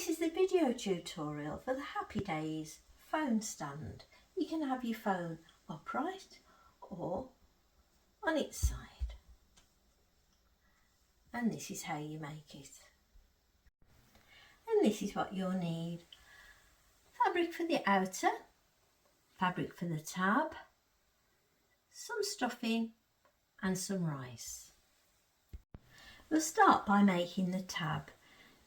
This is the video tutorial for the Happy Days phone stand. You can have your phone upright or on its side. And this is how you make it. And this is what you'll need. Fabric for the outer, fabric for the tab, some stuffing and some rice. We'll start by making the tab.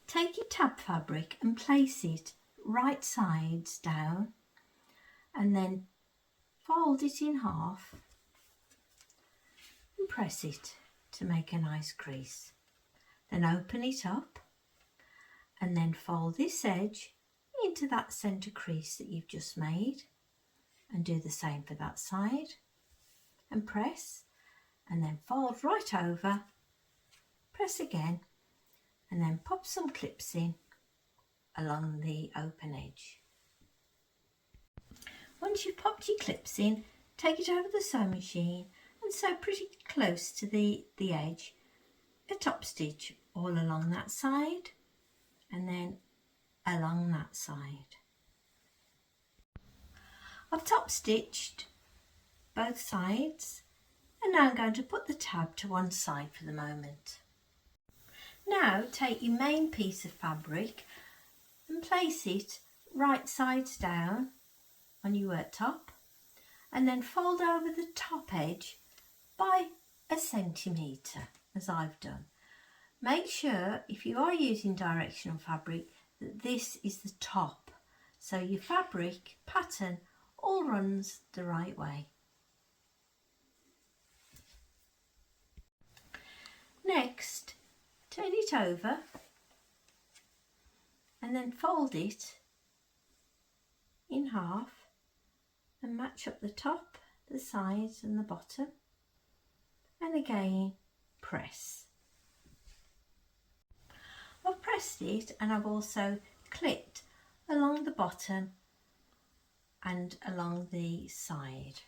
Take your tab fabric and place it right sides down and then fold it in half and press it to make a nice crease. Then open it up and then fold this edge into that centre crease that you've just made and do the same for that side and press and then fold right over, press again and then pop some clips in along the open edge. Once you've popped your clips in, take it over the sewing machine and sew pretty close to the edge a top stitch all along that side and then along that side. I've top stitched both sides and now I'm going to put the tab to one side for the moment. Now take your main piece of fabric and place it right sides down on your work top and then fold over the top edge by 1 centimetre as I've done. Make sure if you are using directional fabric that this is the top so your fabric pattern all runs the right way. Next, turn it over and then fold it in half and match up the top, the sides and the bottom and again press. I've pressed it and I've also clipped along the bottom and along the side.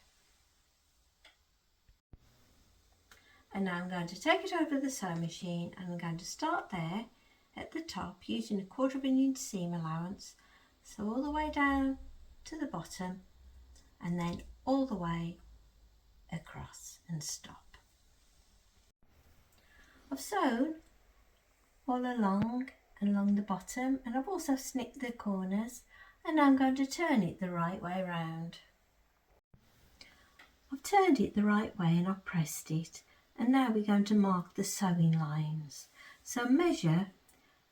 And now I'm going to take it over the sewing machine and I'm going to start there at the top using a 1/4 inch seam allowance, so all the way down to the bottom and then all the way across and stop. I've sewn all along and along the bottom and I've also snipped the corners and now I'm going to turn it the right way round. I've turned it the right way and I've pressed it. And now we're going to mark the sewing lines. So measure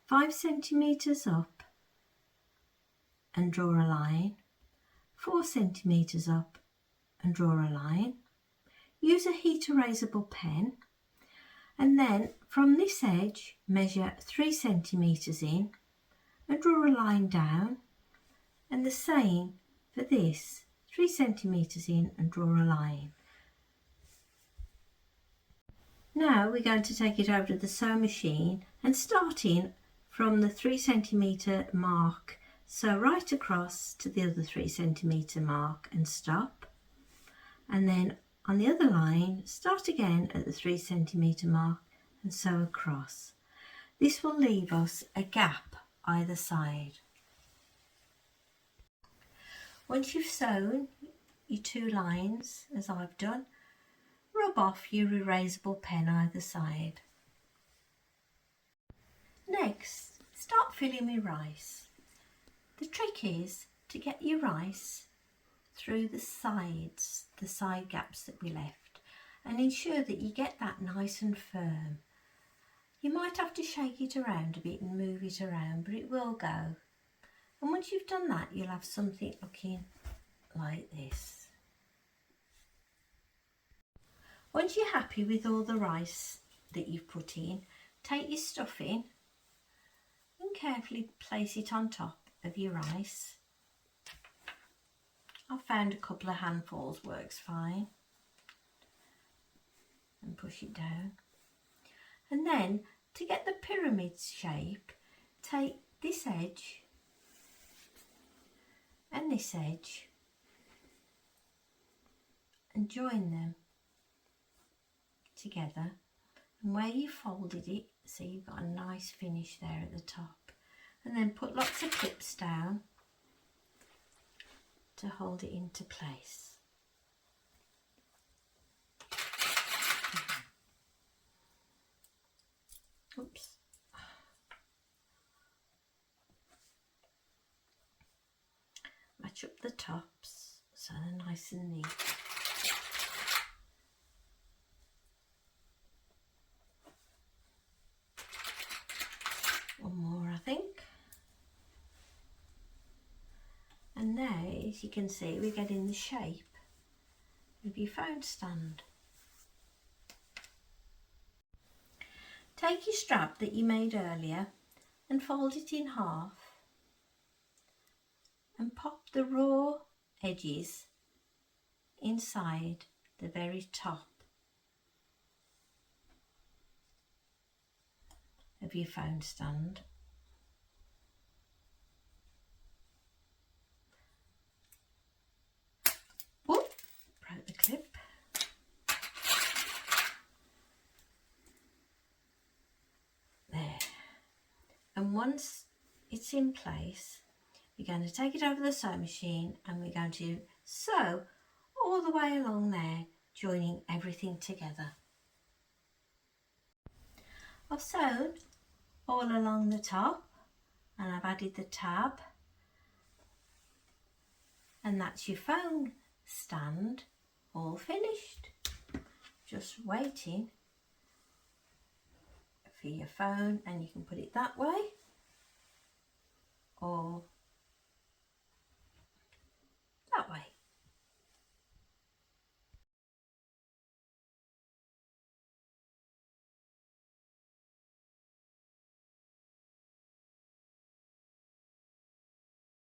5 centimetres up and draw a line, 4 centimetres up and draw a line. Use a heat erasable pen and then from this edge measure 3 centimetres in and draw a line down and the same for this, 3 centimetres in and draw a line. Now we're going to take it over to the sewing machine and starting from the 3 centimetre mark, sew right across to the other 3 centimetre mark and stop. And then on the other line, start again at the 3 centimetre mark and sew across. This will leave us a gap either side. Once you've sewn your 2 lines, as I've done, rub off your erasable pen either side. Next, start filling with rice. The trick is to get your rice through the sides, the side gaps that we left, and ensure that you get that nice and firm. You might have to shake it around a bit and move it around, but it will go. And once you've done that, you'll have something looking like this. Once you're happy with all the rice that you've put in, take your stuffing and carefully place it on top of your rice. I've found a couple of handfuls works fine. And push it down. And then to get the pyramid shape, take this edge and this edge and join them together, and where you folded it, so you've got a nice finish there at the top, and then put lots of clips down to hold it into place. Oops. Match up the tops so they're nice and neat. One more, I think. And now, as you can see, we're getting the shape of your phone stand. Take your strap that you made earlier and fold it in half and pop the raw edges inside the very top of your phone stand. Whoop, broke the clip. There. And once it's in place, we're going to take it over the sewing machine and we're going to sew all the way along there, joining everything together. I've sewn all along the top and I've added the tab, and that's your phone stand all finished. Just waiting for your phone, and you can put it that way or that way.